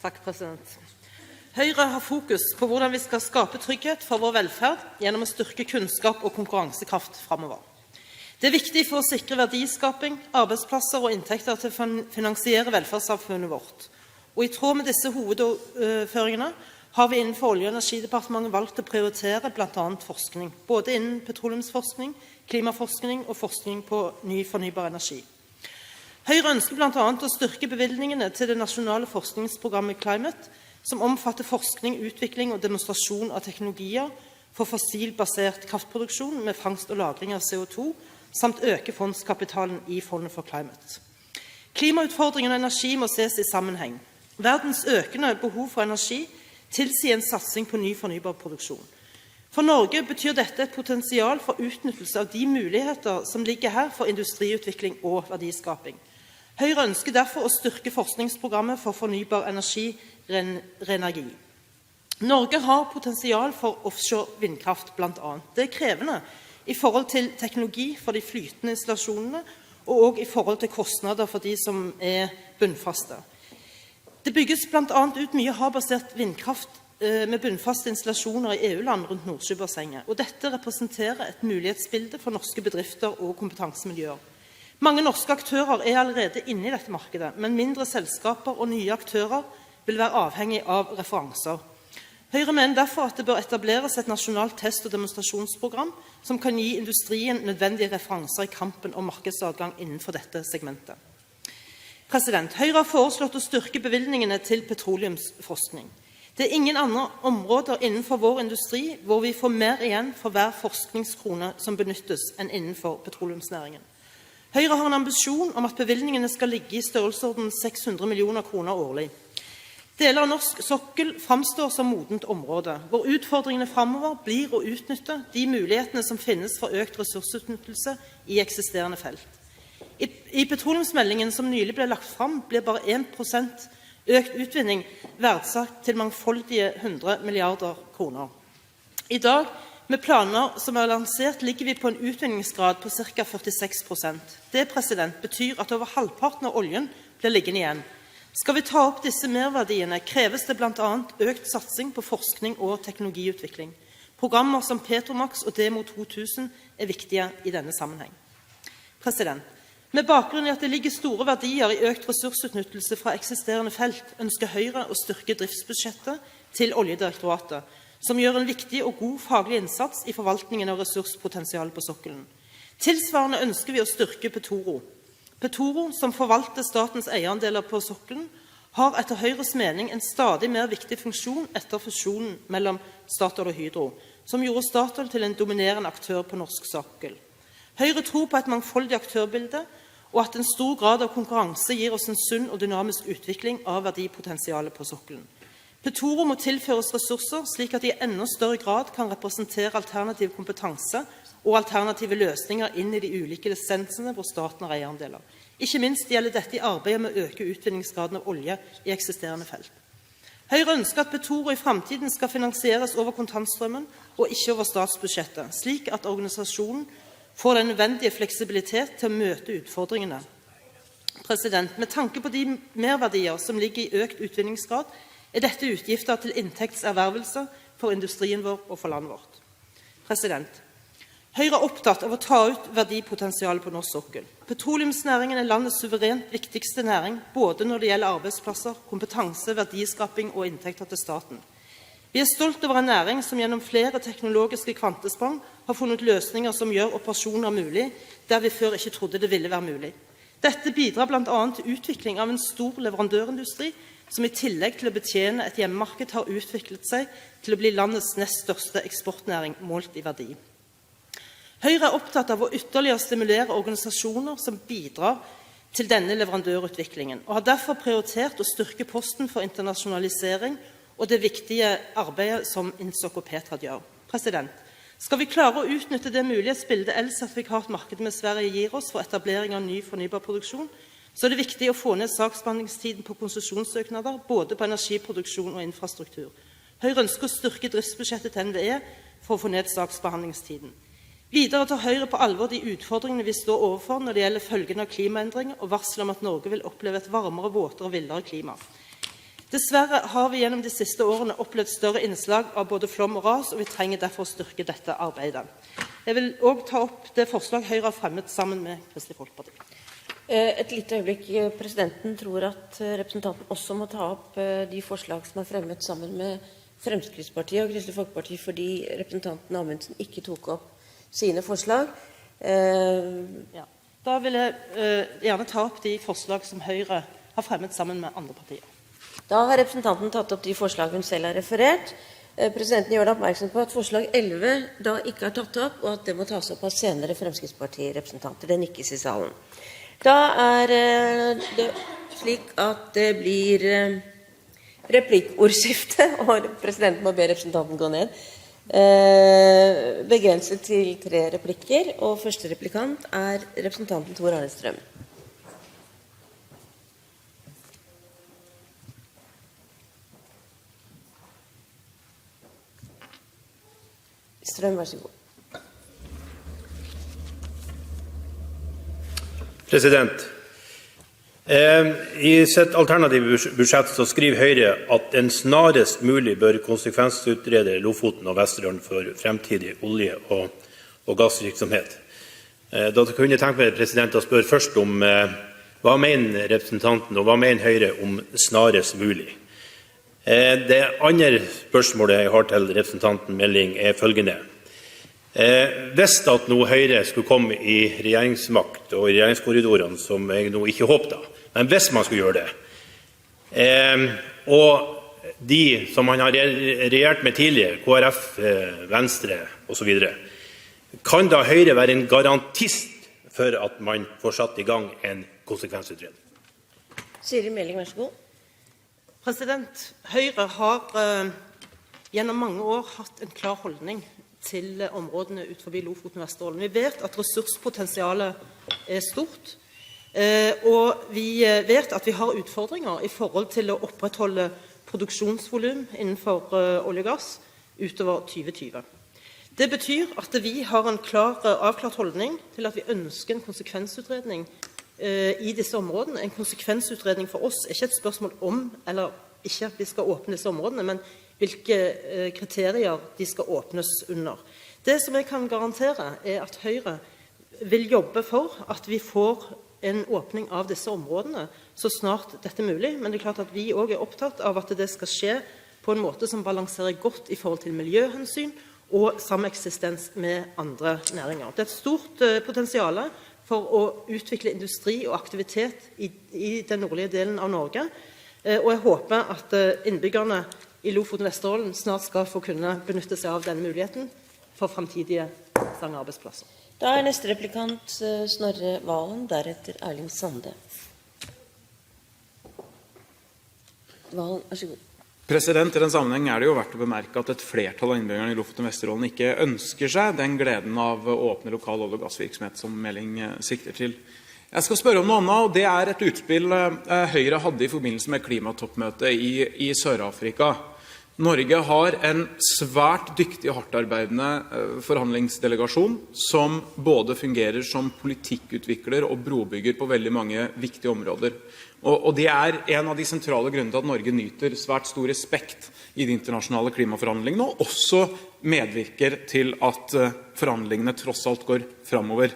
Takk, president. Høyre har fokus på hvordan vi skal skape trygghet for vår velferd gjennom å styrke kunnskap og konkurransekraft fremover. Det er viktig for å sikre verdiskaping, arbeidsplasser og inntekter til å finansiere velferdssamfunnet vårt. Og i tråd med disse hovedføringene har vi innenfor Olje- og energidepartementet valgt å prioritere blant annet forskning, både innen petroleumsforskning, klimaforskning og forskning på ny fornybar energi. Høyre ønsker blant annet å styrke bevilgningene til det nasjonale forskningsprogrammet Climate, som omfatter forskning, utvikling og demonstrasjon av teknologier for fossilbasert kraftproduksjon med fangst og lagring av CO2, samt øke fondskapitalen i Fondet for Climate. Klimautfordringen og energi må ses i sammenheng. Verdens økende behov for energi tilsier en satsing på ny fornybar produksjon. For Norge betyr dette et potensial for utnyttelse av de muligheter som ligger her for industriutvikling og verdiskaping. Høyre ønsker derfor å styrke forskningsprogrammet for fornybar energi. Norge har potensial for offshore vindkraft blant annet. Det er krevende i forhold til teknologi for de flytende installasjonene og også i forhold til kostnader for de som er bunnfaste. Det bygges blant annet ut mye havbasert vindkraft med bunnfaste installasjoner i EU-land rundt Nordsjøbassenget, og dette representerer et mulighetsbilde for norske bedrifter og kompetansemiljøer. Mange norske aktører er allerede inne i dette markedet, men mindre selskaper og nye aktører vil være avhengig av referanser. Høyre mener derfor at det bør etableres et nasjonalt test- og demonstrasjonsprogram som kan gi industrien nødvendige referanser i kampen om markedsadgang innenfor dette segmentet. Høyre har foreslått å styrke bevilgningene til petroleumsforskning. Det er ingen andre områder innenfor vår industri hvor vi får mer igjen for hver forskningskrone som benyttes enn innenfor petroleumsnæringen. Høyre har en ambisjon om at bevilgningene skal ligge i størrelsesorden 600 millioner kroner årlig. Deler av norsk sokkel framstår som modent område, hvor utfordringene fremover blir å utnytte de mulighetene som finnes for økt ressursutnyttelse i eksisterende felt. I petroleumsmeldingen som nylig ble lagt fram, blir bare 1% økt utvinning verdsatt til mangfoldige 100 milliarder kroner. I dag, med planer som er lansert, ligger vi på en utvinningsgrad på ca. 46%. Det betyr at over halvparten av oljen blir liggende igjen. Skal vi ta opp disse merverdiene, kreves det blant annet økt satsing på forskning og teknologiutvikling. Programmer som Petromax og Demo 2000 er viktige i denne sammenheng. Med bakgrunn i at det ligger store verdier i økt ressursutnyttelse fra eksisterende felt, ønsker Høyre å styrke driftsbudsjettet til Oljedirektoratet, som gjør en viktig og god faglig innsats i forvaltningen av ressurspotensial på sokkelen. Tilsvarende ønsker vi å styrke Petoro. Petoro, som forvalter statens eierandeler på sokkelen, har etter Høyres mening en stadig mer viktig funksjon etter fusjonen mellom Statoil og Hydro, som gjorde Statoil til en dominerende aktør på norsk sokkel. Høyre tror på et mangfoldig aktørbilde, og at en stor grad av konkurranse gir oss en sunn og dynamisk utvikling av verdipotensialet på sokkelen. Petoro må tilføres ressurser slik at de i enda større grad kan representere alternativ kompetanse og alternative løsninger inn i de ulike lisensene hvor staten har eierandeler. Ikke minst gjelder dette i arbeidet med å øke utvinningsgraden av olje i eksisterende felt. Høyre ønsker at Petoro i fremtiden skal finansieres over kontantstrømmen og ikke over statsbudsjettet, slik at organisasjonen får den nødvendige fleksibilitet til å møte utfordringene. Med tanke på de merverdier som ligger i økt utvinningsgrad, er dette utgifter til inntektservervelse for industrien vår og for landet vårt. Høyre er opptatt av å ta ut verdipotensialet på norsk sokkel. Petroleumsnæringen er landets suverent viktigste næring, både når det gjelder arbeidsplasser, kompetanse, verdiskaping og inntekter til staten. Vi er stolt over en næring som gjennom flere teknologiske kvantesprang har funnet løsninger som gjør operasjoner mulig, der vi før ikke trodde det ville være mulig. Dette bidrar blant annet til utvikling av en stor leverandørindustri, som i tillegg til å betjene et hjemmemarked har utviklet seg til å bli landets nest største eksportnæring målt i verdi. Høyre er opptatt av å ytterligere stimulere organisasjoner som bidrar til denne leverandørutviklingen, og har derfor prioritert å styrke posten for internasjonalisering og det viktige arbeidet som INTSOK og Petrad gjør. Skal vi klare å utnytte det mulighetsbildet elsertifikatmarkedet med Sverige gir oss for etablering av ny fornybar produksjon, så er det viktig å få ned saksbehandlingstiden på konsesjonssøknader, både på energiproduksjon og infrastruktur. Høyre ønsker å styrke driftsbudsjettet til NVE for å få ned saksbehandlingstiden. Videre tar Høyre på alvor de utfordringene vi står overfor når det gjelder følgene av klimaendringer og varsler om at Norge vil oppleve et varmere, våtere og villere klima. Dessverre har vi gjennom de siste årene opplevd større innslag av både flom og ras, og vi trenger derfor å styrke dette arbeidet. Jeg vil også ta opp det forslag Høyre har fremmet sammen med Kristelig Folkeparti. Et lite øyeblikk. Presidenten tror at representanten også må ta opp de forslag som er fremmet sammen med Fremskrittspartiet og Kristelig Folkeparti, fordi representanten Amundsen ikke tok opp sine forslag. Ja. Da vil jeg gjerne ta opp de forslag som Høyre har fremmet sammen med andre partier. Da har representanten tatt opp de forslag hun selv har referert. Presidenten gjør det oppmerksom på at forslag 11 da ikke er tatt opp, og at det må tas opp av senere Fremskrittspartirepresentanter. Det nikkes i salen. Da er det slik at det blir replikkordskifte, og presidenten må be representanten gå ned. Begrenset til 3 replikker, og første replikant er representanten Tor Arne Strøm. Strøm, vær så god. President, i sitt alternative budsjett så skriver Høyre at en snarest mulig bør konsekvensutrede Lofoten og Vesterålen for fremtidig olje- og gassvirksomhet. Da kunne jeg tenke meg, president, å spørre først om hva mener representanten og hva mener Høyre om snarest mulig? Det andre spørsmålet jeg har til representanten Meling er følgende. Hvis at nå Høyre skulle komme i regjeringsmakt og i regjeringskorridorene, som jeg nå ikke håper, men hvis man skulle gjøre det, og de som man har regjert med tidligere, KrF, Venstre og så videre, kan da Høyre være en garantist for at man får satt i gang en konsekvensutredning? Siri Meling, vær så god. President, Høyre har gjennom mange år hatt en klar holdning til områdene ut forbi Lofoten og Vesterålen. Vi vet at ressurspotensialet er stort, og vi vet at vi har utfordringer i forhold til å opprettholde produksjonsvolum innenfor olje og gass utover 2020. Det betyr at vi har en avklart holdning til at vi ønsker en konsekvensutredning i disse områdene. En konsekvensutredning for oss er ikke et spørsmål om eller ikke at vi skal åpne disse områdene, men hvilke kriterier de skal åpnes under. Det som jeg kan garantere er at Høyre vil jobbe for at vi får en åpning av disse områdene så snart dette er mulig, men det er klart at vi også er opptatt av at det skal skje på en måte som balanserer godt i forhold til miljøhensyn og sameksistens med andre næringer. Det er et stort potensial for å utvikle industri og aktivitet i den nordlige delen av Norge, og jeg håper at innbyggerne i Lofoten og Vesterålen snart skal få kunne benytte seg av denne muligheten for fremtidige arbeidsplasser. Da er neste replikant Snorre Valen, deretter Erling Sande. Valen, vær så god. President, i den sammenheng er det jo verdt å bemerke at et flertall av innbyggerne i Lofoten og Vesterålen ikke ønsker seg den gleden av å åpne lokal olje- og gassvirksomhet som Meling sikter til. Jeg skal spørre om noe annet, og det er et utspill Høyre hadde i forbindelse med klimatoppmøtet i Sør-Afrika. Norge har en svært dyktig og hardtarbeidende forhandlingsdelegasjon som både fungerer som politikkutvikler og brobygger på veldig mange viktige områder. Og det er en av de sentrale grunnene til at Norge nyter svært stor respekt i de internasjonale klimaforhandlingene, og også medvirker til at forhandlingene tross alt går fremover.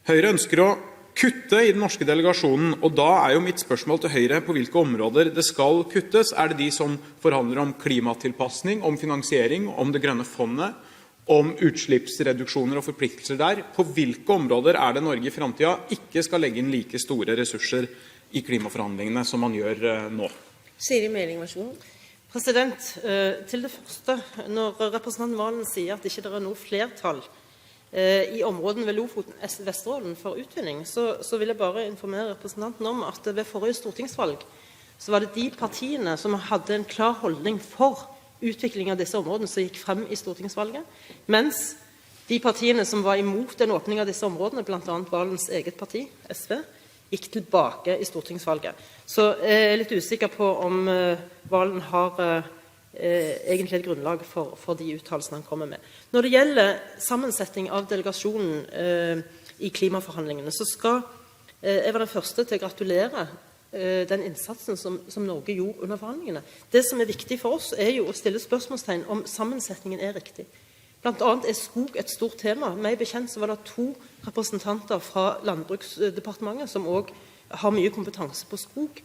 Høyre ønsker å kutte i den norske delegasjonen, og da er jo mitt spørsmål til Høyre på hvilke områder det skal kuttes. Er det de som forhandler om klimatilpassning, om finansiering, om det grønne fondet, om utslippsreduksjoner og forpliktelser der? På hvilke områder er det Norge i fremtiden ikke skal legge inn like store ressurser i klimaforhandlingene som man gjør nå? Siri Meling, vær så god. President, til det første, når representanten Valen sier at det ikke er noe flertall i områdene ved Lofoten og Vesterålen for utvinning, så vil jeg bare informere representanten om at ved forrige stortingsvalg så var det de partiene som hadde en klar holdning for utvikling av disse områdene som gikk frem i stortingsvalget, mens de partiene som var imot en åpning av disse områdene, blant annet Valens eget parti, SV, gikk tilbake i stortingsvalget. Så jeg er litt usikker på om Valen har egentlig et grunnlag for de uttalelsene han kommer med. Når det gjelder sammensetning av delegasjonen i klimaforhandlingene, så skal jeg være den første til å gratulere den innsatsen som Norge gjorde under forhandlingene. Det som viktig for oss jo å stille spørsmålstegn om sammensetningen riktig. Blant annet skog et stort tema. Meg bekjent så var det 2 representanter fra Landbruksdepartementet som også har mye kompetanse på skog.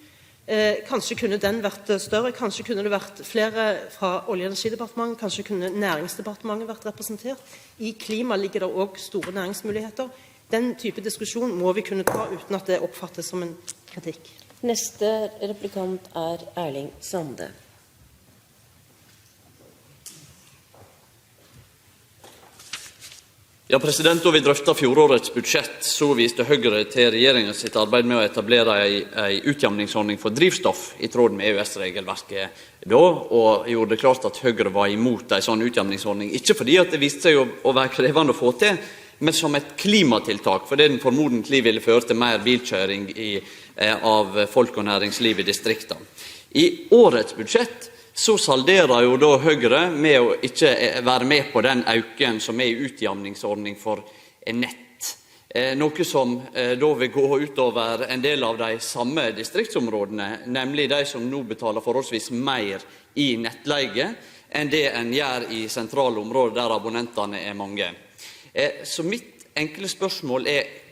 Kanskje kunne den vært større, kanskje kunne det vært flere fra Olje- og energidepartementet, kanskje kunne Næringsdepartementet vært representert. I klima ligger det også store næringsmuligheter. Den type diskusjon må vi kunne ta uten at det oppfattes som en kritikk. Neste replikant Erling Sande. Ja, Da vi drøftet fjorårets budsjett, så viste Høyre til regjeringen sitt arbeid med å etablere en utjamningsordning for drivstoff i tråd med EØS-regelverket da, og gjorde det klart at Høyre var imot en sånn utjamningsordning. Ikke fordi at det viste seg å være krevende å få til, men som et klimatiltak, for det den formodentlig ville føre til mer bilkjøring av folk og næringsliv i distriktene. I årets budsjett så salderer jo da Høyre med å ikke være med på den auken som i utjamningsordning for nett. Noe som da vil gå utover en del av de samme distriktsområdene, nemlig de som nå betaler forholdsvis mer i nettleie enn det en gjør i sentrale områder der abonnentene mange. Så mitt enkle spørsmål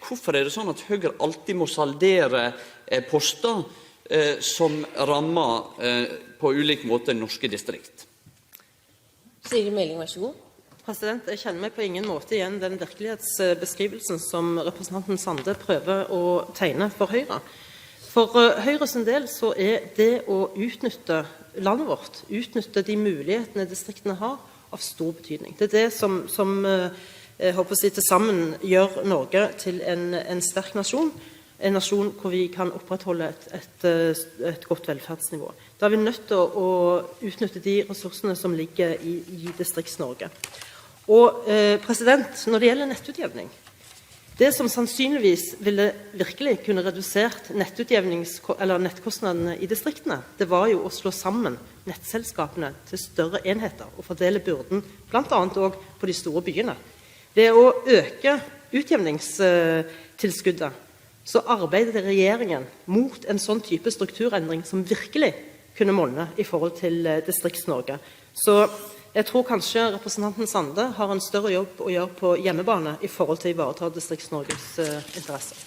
hvorfor det sånn at Høyre alltid må saldere poster som rammer på ulik måte norske distrikt? Siri Meling, vær så god. Jeg kjenner meg på ingen måte igjen den virkelighetsbeskrivelsen som representanten Sande prøver å tegne for Høyre. For Høyres del så det å utnytte landet vårt, utnytte de mulighetene distriktene har, av stor betydning. Det det som jeg håper å si til sammen gjør Norge til en sterk nasjon, en nasjon hvor vi kan opprettholde et godt velferdsnivå. Da vi nødt til å utnytte de ressursene som ligger i Distrikts-Norge. Og når det gjelder nettutjevning, det som sannsynligvis ville virkelig kunne redusert nettkostnadene i distriktene, det var jo å slå sammen nettselskapene til større enheter og fordele byrden, blant annet også på de store byene. Ved å øke utjevningstilskuddet, så arbeidet regjeringen mot en sånn type strukturendring som virkelig kunne monne i forhold til Distrikts-Norge. Så jeg tror kanskje representanten Sande har en større jobb å gjøre på hjemmebane i forhold til å ivareta Distrikts-Norges interesser.